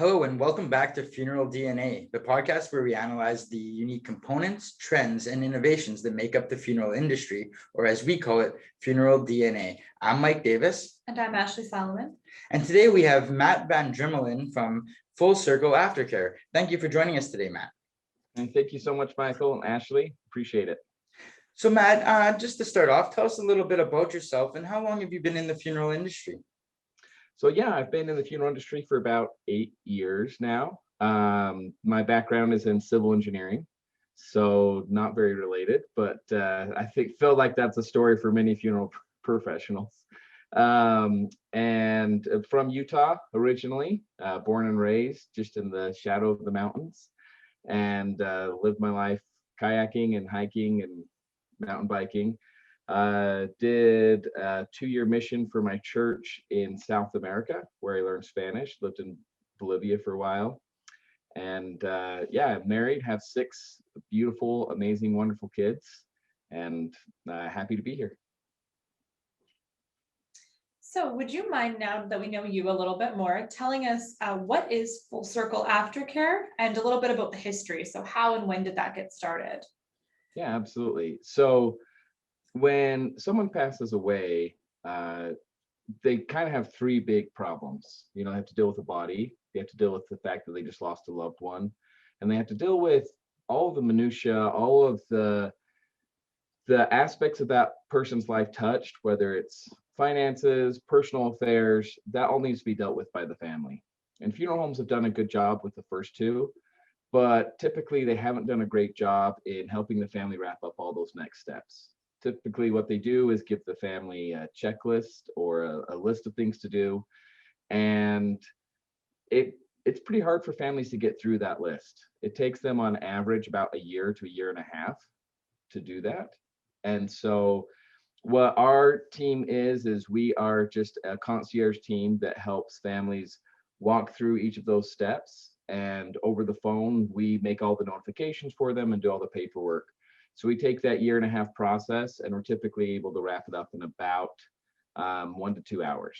Hello, and welcome back to Funeral DNA, the podcast where we analyze the unique components, trends, and innovations that make up the funeral industry, or as we call it, Funeral DNA. I'm Mike Davis. And I'm Ashley Solomon. And today we have Matt Van Dremmelen from Full Circle Aftercare. Thank you for joining us today, Matt. And thank you so much, Michael and Ashley. Appreciate it. So, Matt, just to start off, tell us a little bit about yourself and how long have you been in the funeral industry? So yeah, I've been in the funeral industry for about 8 years now. My background is in civil engineering, so not very related, but I feel like that's a story for many funeral professionals. And from Utah originally, born and raised just in the shadow of the mountains, and lived my life kayaking and hiking and mountain biking. Did a 2-year mission for my church in South America, where I learned Spanish, lived in Bolivia for a while. And I'm married, have 6 beautiful, amazing, wonderful kids, and happy to be here. So would you mind, now that we know you a little bit more, telling us what is Full Circle Aftercare and a little bit about the history? So how and when did that get started? Yeah, absolutely. So when someone passes away, they kind of have 3 big problems. They have to deal with the body, they have to deal with the fact that they just lost a loved one, and they have to deal with all of the minutia, all of the aspects of that person's life touched, whether it's finances, personal affairs, that all needs to be dealt with by the family. And funeral homes have done a good job with the first 2, but typically they haven't done a great job in helping the family wrap up all those next steps. Typically what they do is give the family a checklist or a list of things to do, and it's pretty hard for families to get through that list. It takes them on average about a year to a year and a half to do that. And so what our team is we are just a concierge team that helps families walk through each of those steps, and over the phone we make all the notifications for them and do all the paperwork. So we take that year and a half process, and we're typically able to wrap it up in about 1 to 2 hours.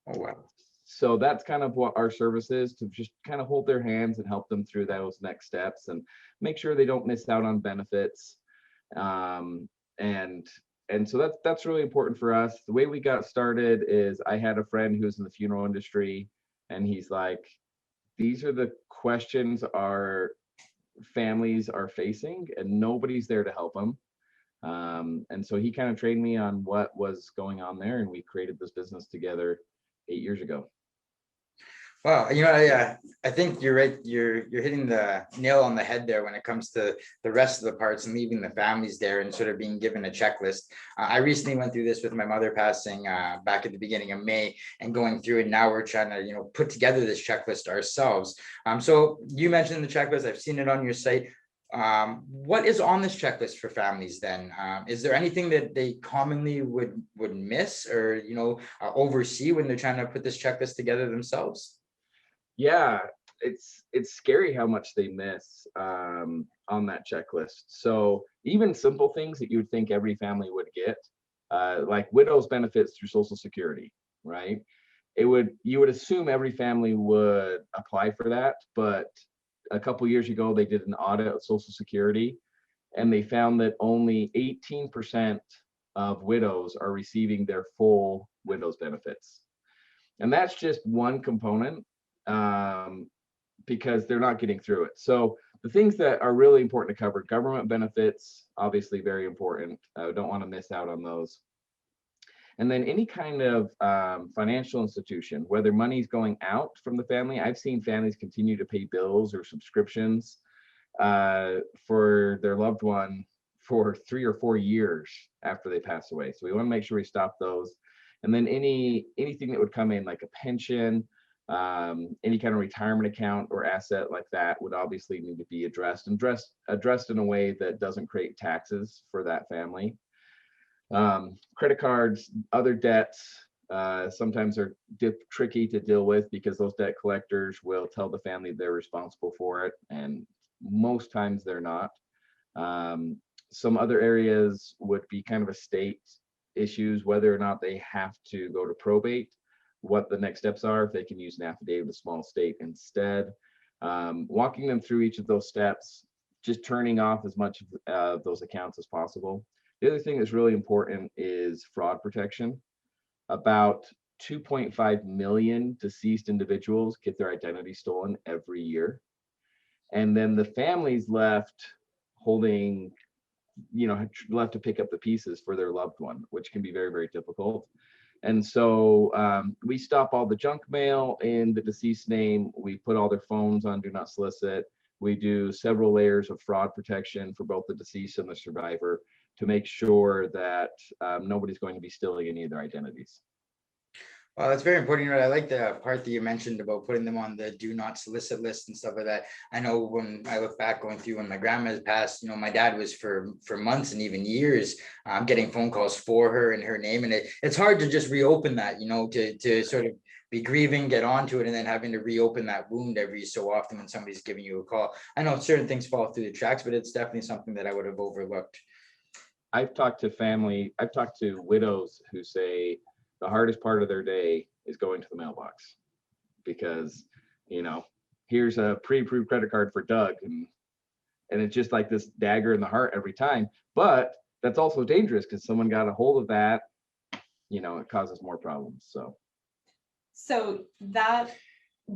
Oh, wow. So that's kind of what our service is, to just kind of hold their hands and help them through those next steps and make sure they don't miss out on benefits. And so that's really important for us. The way we got started is I had a friend who was in the funeral industry, and he's like, these are the questions our families are facing and nobody's there to help them. And so he kind of trained me on what was going on there, and we created this business together 8 years ago. Wow, I think you're right. You're hitting the nail on the head there when it comes to the rest of the parts and leaving the families there and sort of being given a checklist. I recently went through this with my mother passing back at the beginning of May, and going through it now. We're trying to put together this checklist ourselves. So you mentioned the checklist. I've seen it on your site. What is on this checklist for families then? Is there anything that they commonly would miss or oversee when they're trying to put this checklist together themselves? Yeah, it's scary how much they miss on that checklist. So even simple things that you would think every family would get, like widow's benefits through Social Security, right? You would assume every family would apply for that, but a couple years ago they did an audit of Social Security, and they found that only 18% of widows are receiving their full widow's benefits. And that's just one component, because they're not getting through it. So the things that are really important to cover: government benefits, obviously very important. I don't want to miss out on those. And then any kind of financial institution, whether money's going out from the family. I've seen families continue to pay bills or subscriptions for their loved one for 3 or 4 years after they pass away. So we want to make sure we stop those. And then anything that would come in, like a pension, any kind of retirement account or asset like that, would obviously need to be addressed in a way that doesn't create taxes for that family. Credit cards, other debts, sometimes are tricky to deal with because those debt collectors will tell the family they're responsible for it, and most times they're not. Some other areas would be kind of estate issues, whether or not they have to go to probate, what the next steps are, if they can use an affidavit of small estate instead, walking them through each of those steps, just turning off as much of those accounts as possible. The other thing that's really important is fraud protection. About 2.5 million deceased individuals get their identity stolen every year. And then the families left holding, left to pick up the pieces for their loved one, which can be very, very difficult. And so we stop all the junk mail in the deceased name. We put all their phones on do not solicit. We do several layers of fraud protection for both the deceased and the survivor to make sure that nobody's going to be stealing any of their identities. Well, that's very important. I like the part that you mentioned about putting them on the do not solicit list and stuff like that. I know when I look back going through when my grandma's passed, my dad was for months and even years getting phone calls for her in her name. And it's hard to just reopen that, to sort of be grieving, get onto it, and then having to reopen that wound every so often when somebody's giving you a call. I know certain things fall through the tracks, but it's definitely something that I would have overlooked. I've talked to widows who say the hardest part of their day is going to the mailbox because, here's a pre-approved credit card for Doug, and it's just like this dagger in the heart every time. But that's also dangerous because someone got a hold of that, it causes more problems. So that,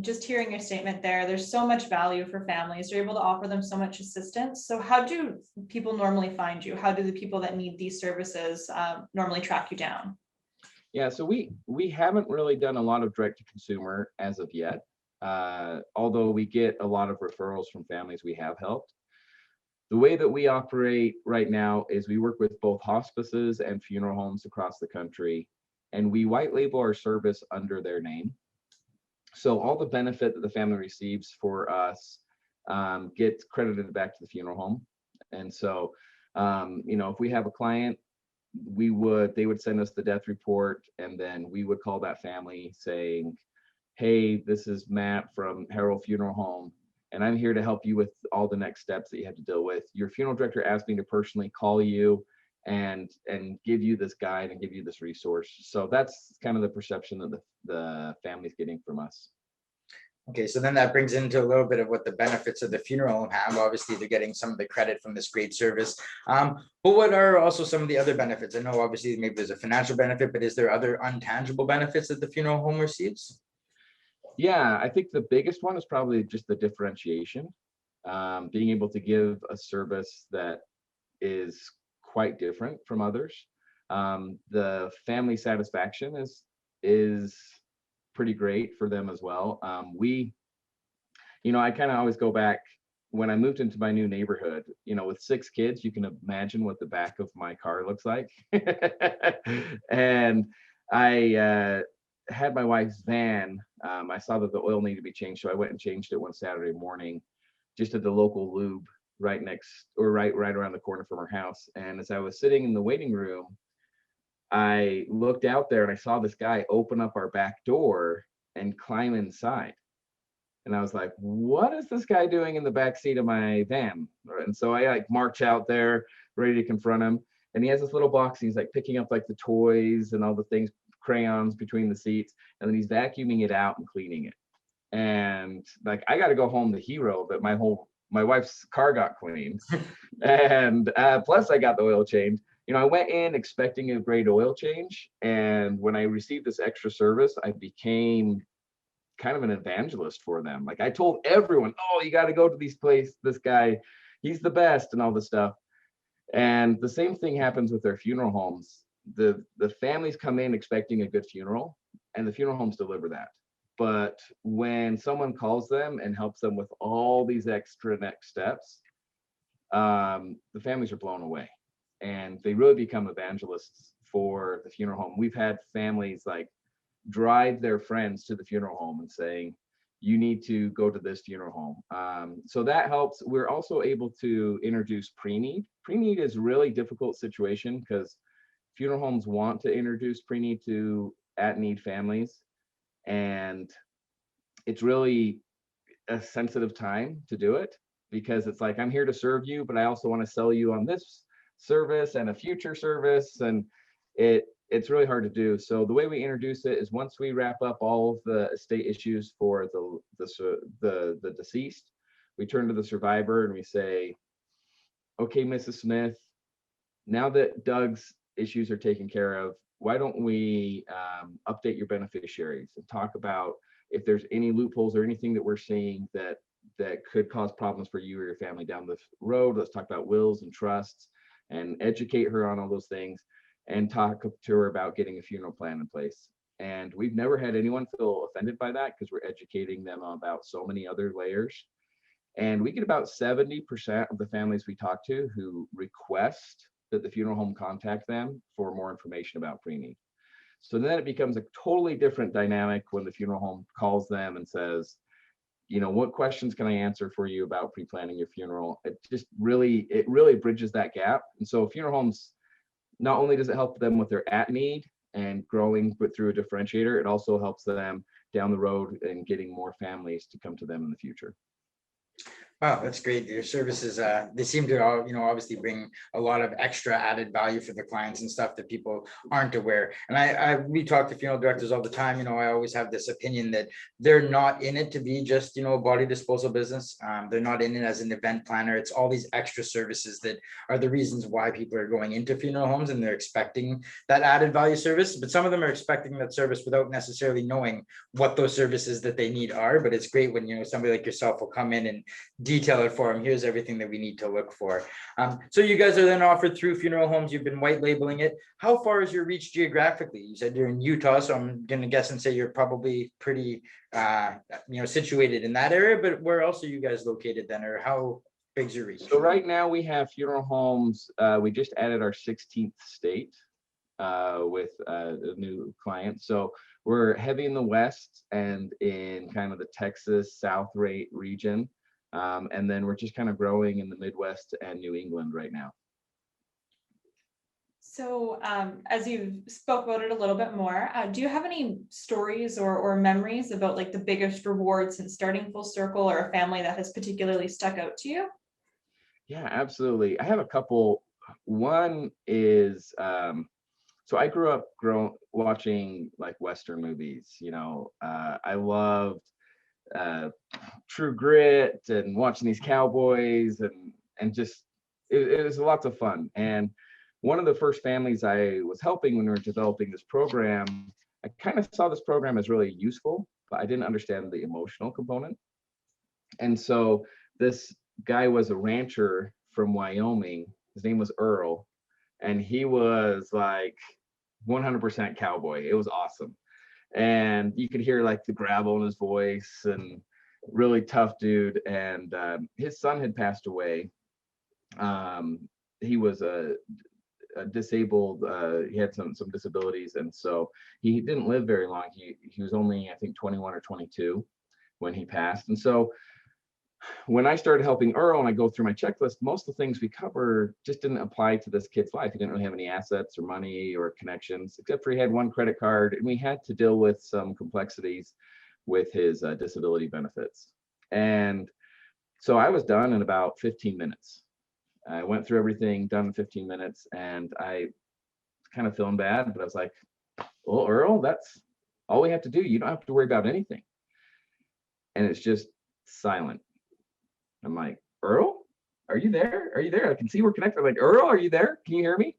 just hearing your statement there's so much value for families. You're able to offer them so much assistance. So how do people normally find you? How do the people that need these services normally track you down? Yeah, so we haven't really done a lot of direct to consumer as of yet, although we get a lot of referrals from families we have helped. The way that we operate right now is we work with both hospices and funeral homes across the country, and we white label our service under their name. So all the benefit that the family receives for us gets credited back to the funeral home. And so, if we have a client, they would send us the death report, and then we would call that family saying, hey, this is Matt from Harrell Funeral Home, and I'm here to help you with all the next steps that you have to deal with. Your funeral director asked me to personally call you and give you this guide and give you this resource. So that's kind of the perception that the family's getting from us. Okay, so then that brings into a little bit of what the benefits of the funeral home have. Obviously, they're getting some of the credit from this great service. But what are also some of the other benefits? I know obviously maybe there's a financial benefit, but is there other untangible benefits that the funeral home receives? Yeah, I think the biggest one is probably just the differentiation. Being able to give a service that is quite different from others. The family satisfaction is pretty great for them as well. I kind of always go back when I moved into my new neighborhood, with 6 kids, you can imagine what the back of my car looks like. And I had my wife's van. I saw that the oil needed to be changed, so I went and changed it one Saturday morning, just at the local lube right around the corner from our house. And as I was sitting in the waiting room, I looked out there and I saw this guy open up our back door and climb inside. And I was like, what is this guy doing in the back seat of my van? And so I march out there ready to confront him. And he has this little box. He's picking up the toys and all the things, crayons between the seats. And then he's vacuuming it out and cleaning it. And I got to go home the hero, but my wife's car got cleaned. And plus I got the oil change. I went in expecting a great oil change. And when I received this extra service, I became kind of an evangelist for them. I told everyone, oh, you got to go to this guy, he's the best, and all this stuff. And the same thing happens with their funeral homes. The families come in expecting a good funeral, and the funeral homes deliver that. But when someone calls them and helps them with all these extra next steps, the families are blown away, and they really become evangelists for the funeral home. We've had families drive their friends to the funeral home and saying, you need to go to this funeral home. So that helps. We're also able to introduce pre-need. Pre-need is a really difficult situation because funeral homes want to introduce pre-need to at-need families. And it's really a sensitive time to do it because it's I'm here to serve you, but I also want to sell you on this service and a future service. And it's really hard to do. So the way we introduce it is once we wrap up all of the estate issues for the deceased, we turn to the survivor and we say, okay, Mrs. Smith, now that Doug's issues are taken care of, why don't we update your beneficiaries and talk about if there's any loopholes or anything that we're seeing that could cause problems for you or your family down the road. Let's talk about wills and trusts and educate her on all those things and talk to her about getting a funeral plan in place. And we've never had anyone feel offended by that because we're educating them about so many other layers. And we get about 70% of the families we talk to who request that the funeral home contact them for more information about pre-need. So then it becomes a totally different dynamic when the funeral home calls them and says, you know, what questions can I answer for you about pre-planning your funeral? It really bridges that gap. And so funeral homes, not only does it help them with their at need and growing, but through a differentiator, it also helps them down the road and getting more families to come to them in the future. Wow, that's great. Your services, they seem to all, obviously bring a lot of extra added value for the clients and stuff that people aren't aware. And we talk to funeral directors all the time. I always have this opinion that they're not in it to be just, a body disposal business. They're not in it as an event planner. It's all these extra services that are the reasons why people are going into funeral homes, and they're expecting that added value service. But some of them are expecting that service without necessarily knowing what those services that they need are. But it's great when, somebody like yourself will come in and detail it for them. Here's everything that we need to look for. So you guys are then offered through funeral homes. You've been white labeling it. How far is your reach geographically? You said you're in Utah, so I'm going to guess and say you're probably pretty, situated in that area. But where else are you guys located then, or how big's your reach? So right now we have funeral homes. We just added our 16th state with a new client. So we're heavy in the West and in kind of the Texas South region. And then we're just kind of growing in the Midwest and New England right now. So as you spoke about it a little bit more, do you have any stories or memories about like the biggest reward since starting Full Circle, or a family that has particularly stuck out to you? Yeah, absolutely. I have a couple. One is, so I grew up watching like Western movies. I loved True Grit and watching these cowboys and just it was lots of fun. And one of the first families I was helping when we were developing this program, I kind of saw this program as really useful, but I didn't understand the emotional component. And so this guy was a rancher from Wyoming. His name was Earl, and he was like 100% cowboy. It was awesome. And you could hear like the gravel in his voice, and really tough dude. And his son had passed away. He was a disabled, he had some disabilities, and so he didn't live very long. He was only, I think, 21 or 22 when he passed. And so when I started helping Earl and I go through my checklist, most of the things we cover just didn't apply to this kid's life. He didn't really have any assets or money or connections, except for he had one credit card, and we had to deal with some complexities with his disability benefits. And so I was done in about 15 minutes. I went through everything, done in 15 minutes, and I kind of feeling bad, but I was like, well, Earl, that's all we have to do. You don't have to worry about anything. And it's just silent. I'm like, Earl, are you there? Are you there? I can see we're connected. I'm like, Earl, are you there? Can you hear me?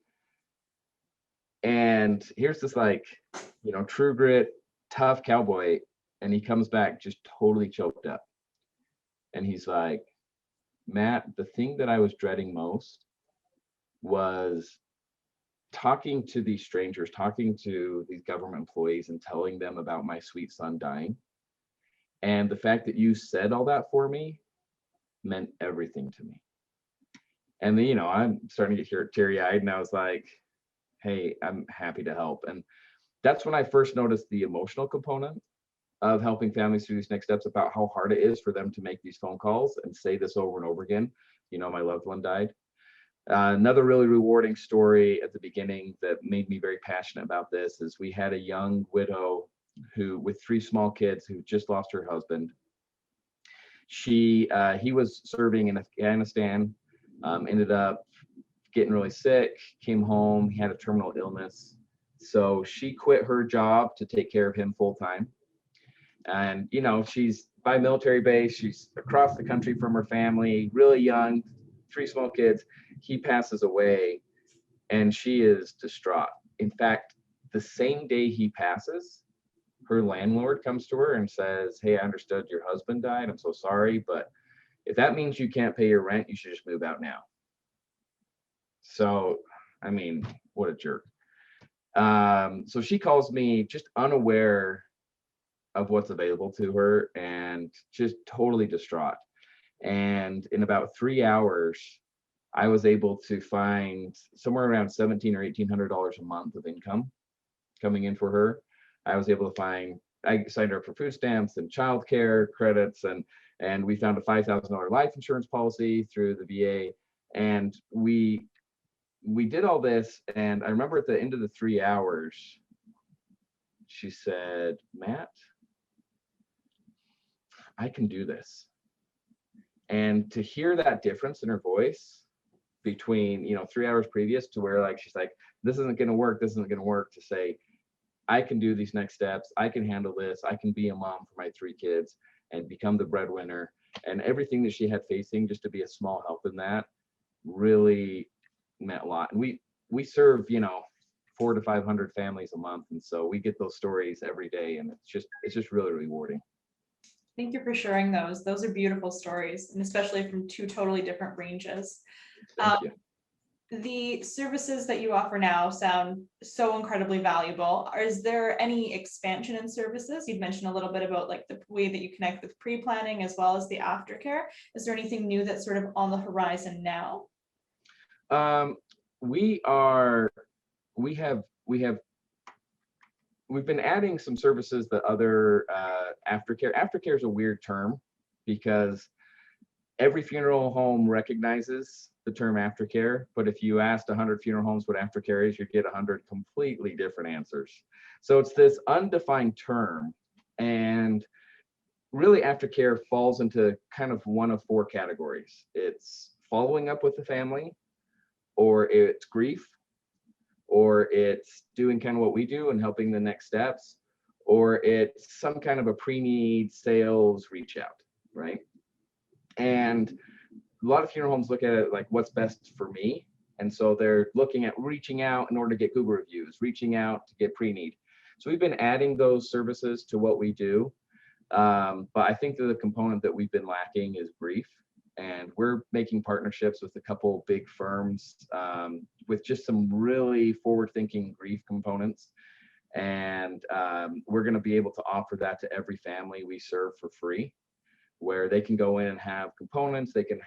And here's this like, True Grit, tough cowboy. And he comes back just totally choked up. And he's like, Matt, the thing that I was dreading most was talking to these strangers, talking to these government employees and telling them about my sweet son dying. And the fact that you said all that for me meant everything to me. And then, I'm starting to get teary-eyed, and I was like, hey, I'm happy to help. And that's when I first noticed the emotional component of helping families through these next steps, about how hard it is for them to make these phone calls and say this over and over again. My loved one died. Another really rewarding story at the beginning that made me very passionate about this is we had a young widow who, with 3 small kids, who just lost her husband. He was serving in Afghanistan, ended up getting really sick, came home, he had a terminal illness, So she quit her job to take care of him full time. And, you know, she's by military base, she's across the country from her family, really young, 3 small kids. He passes away and she is distraught. In fact, the same day he passes, her landlord comes to her and says, "Hey, I understood your husband died. I'm so sorry, but if that means you can't pay your rent, you should just move out now." So, I mean, what a jerk. So she calls me just unaware of what's available to her and just totally distraught. And in about 3 hours, I was able to find somewhere around $1,700 or $1,800 a month of income coming in for her. I was able to find, I signed her up for food stamps and childcare credits, and we found a $5,000 life insurance policy through the VA. And we did all this. And I remember at the end of the 3 hours, she said, "Matt, I can do this." And to hear that difference in her voice between, 3 hours previous to where like she's like, "This isn't going to work, this isn't going to work," to say, "I can do these next steps, I can handle this, I can be a mom for my 3 kids and become the breadwinner," and everything that she had facing, just to be a small help in that really meant a lot. And we serve, 400 to 500 families a month, and so we get those stories every day, and it's just really rewarding. Thank you for sharing those. Those are beautiful stories, and especially from two totally different ranges. Thank you. The services that you offer now sound so incredibly valuable. Is there any expansion in services? You've mentioned a little bit about like the way that you connect with pre-planning as well as the aftercare. Is there anything new that's sort of on the horizon now? We are, we have, we've been adding some services that other aftercare is a weird term because every funeral home recognizes the term aftercare, but if you asked 100 funeral homes what aftercare is, you'd get 100 completely different answers. So it's this undefined term, and really aftercare falls into kind of one of 4 categories. It's following up with the family, or it's grief, or it's doing kind of what we do and helping the next steps, or it's some kind of a pre-need sales reach out, right? And a lot of funeral homes look at it like, what's best for me? And so they're looking at reaching out in order to get Google reviews, reaching out to get pre-need. So we've been adding those services to what we do. But I think that the component that we've been lacking is grief. And we're making partnerships with a couple big firms with just some really forward-thinking grief components. And we're going to be able to offer that to every family we serve for free, where they can go in and have components. They can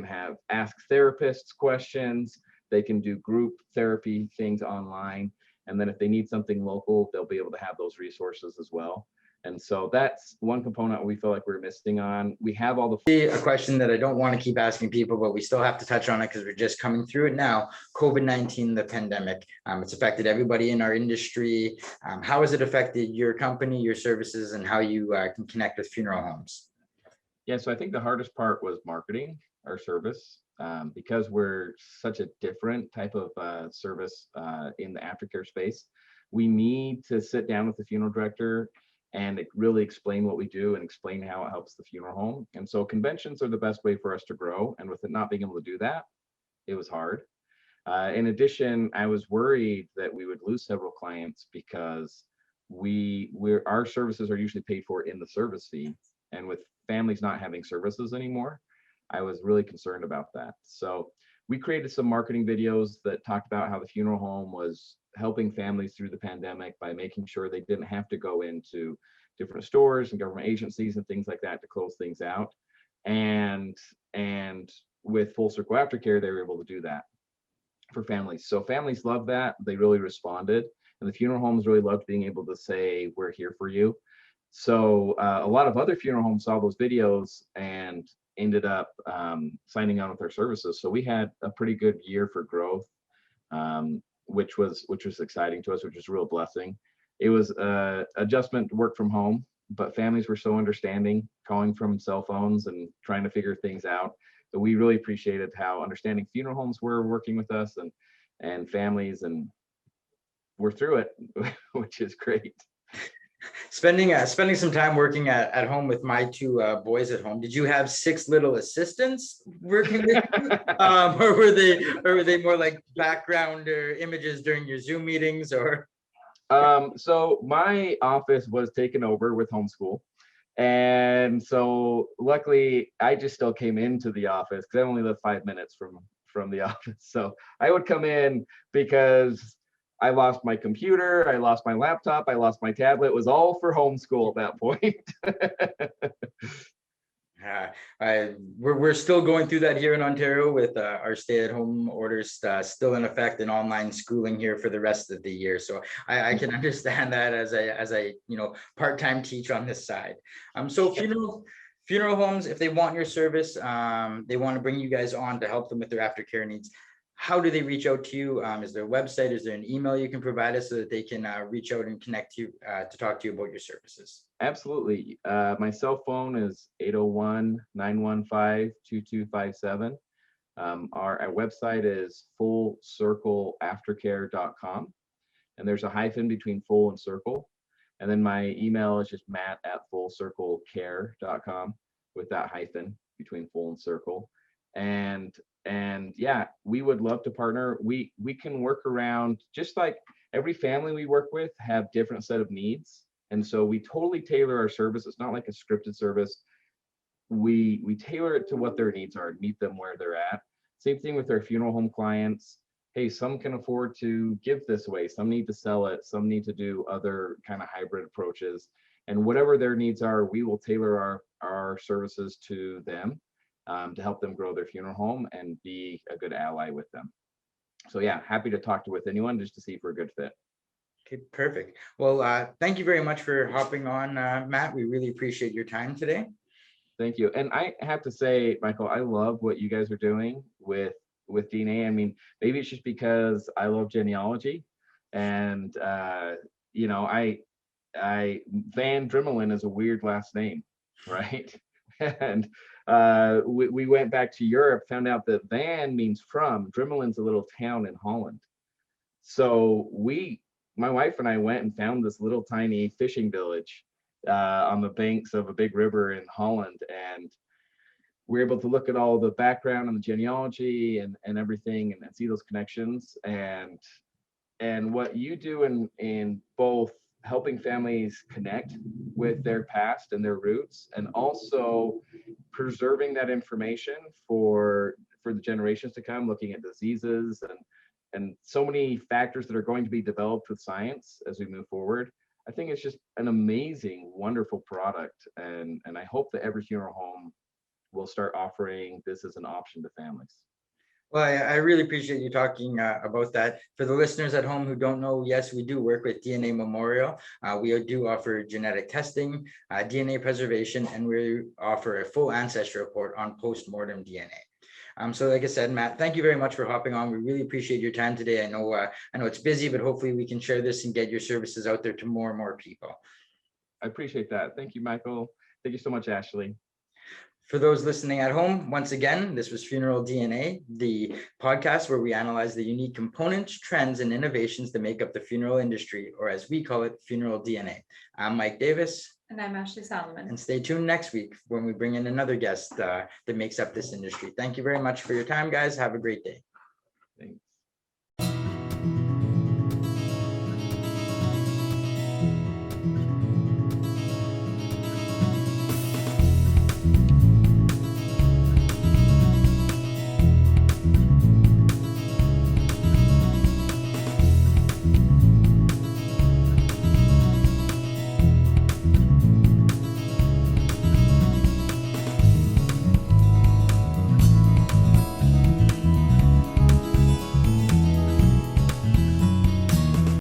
have ask therapists questions. They can do group therapy things online. And then if they need something local, they'll be able to have those resources as well. And so that's one component we feel like we're missing on. We have all the A question that I don't want to keep asking people, but we still have to touch on it because we're just coming through it now. COVID-19, the pandemic, it's affected everybody in our industry. How has it affected your company, your services, and how you can connect with funeral homes? Yeah, so I think the hardest part was marketing our service because we're such a different type of service in the aftercare space. We need to sit down with the funeral director and really explain what we do and explain how it helps the funeral home. And so conventions are the best way for us to grow. And with it not being able to do that, it was hard. In addition, I was worried that we would lose several clients because our services are usually paid for in the service fee. And with families not having services anymore, I was really concerned about that. So we created some marketing videos that talked about how the funeral home was helping families through the pandemic by making sure they didn't have to go into different stores and government agencies and things like that to close things out. And with Full Circle Aftercare, they were able to do that for families. So families loved that. They really responded. And the funeral homes really loved being able to say, "We're here for you." So a lot of other funeral homes saw those videos and ended up signing on with our services. So we had a pretty good year for growth, which was exciting to us, which was a real blessing. It was adjustment to work from home, but families were so understanding, calling from cell phones and trying to figure things out. So we really appreciated how understanding funeral homes were working with us and families, and we're through it, which is great. Spending some time working at home with my two boys at home. Did you have 6 little assistants working with you? Or were they more like background or images during your Zoom meetings or? So my office was taken over with homeschool. And so luckily I just still came into the office because I only live 5 minutes from the office. So I would come in because I lost my computer, I lost my laptop, I lost my tablet. It was all for homeschool at that point. We're still going through that here in Ontario with our stay-at-home orders still in effect and online schooling here for the rest of the year. So I can understand that as a part-time teach on this side. So funeral homes, if they want your service, they want to bring you guys on to help them with their aftercare needs. How do they reach out to you? Is there a website? Is there an email you can provide us so that they can reach out and connect you to talk to you about your services? Absolutely. My cell phone is 801-915-2257. Our website is fullcircleaftercare.com. And there's a hyphen between full and circle. And then my email is just matt@fullcirclecare.com with that hyphen between full and circle. And yeah, we would love to partner. We can work around, just like every family we work with have different set of needs. And so we totally tailor our service. It's not like a scripted service. We tailor it to what their needs are, meet them where they're at. Same thing with our funeral home clients. Hey, some can afford to give this away, some need to sell it, some need to do other kind of hybrid approaches. And whatever their needs are, we will tailor our services to them to help them grow their funeral home and be a good ally with them. So yeah, happy to talk with anyone just to see if we're a good fit. Okay, perfect. Well, thank you very much for hopping on, Matt. We really appreciate your time today. Thank you. And I have to say, Michael, I love what you guys are doing with DNA. I mean, maybe it's just because I love genealogy, and Van Dremmelen is a weird last name, right? And we went back to Europe, found out that Van means from. Dremmelen's a little town in Holland. So my wife and I went and found this little tiny fishing village on the banks of a big river in Holland, and we're able to look at all the background and the genealogy and everything, and see those connections. And what you do in both helping families connect with their past and their roots, and also preserving that information for the generations to come, looking at diseases and so many factors that are going to be developed with science as we move forward. I think it's just an amazing, wonderful product. And I hope that every funeral home will start offering this as an option to families. Well, I really appreciate you talking about that. For the listeners at home who don't know, yes, we do work with DNA Memorial. We do offer genetic testing, DNA preservation, and we offer a full ancestry report on post-mortem DNA. So like I said, Matt, thank you very much for hopping on. We really appreciate your time today. I know it's busy, but hopefully we can share this and get your services out there to more and more people. I appreciate that. Thank you, Michael. Thank you so much, Ashley. For those listening at home, once again, this was Funeral DNA, the podcast where we analyze the unique components, trends, and innovations that make up the funeral industry, or as we call it, Funeral DNA. I'm Mike Davis. And I'm Ashley Solomon. And stay tuned next week when we bring in another guest that makes up this industry. Thank you very much for your time, guys. Have a great day. Thanks.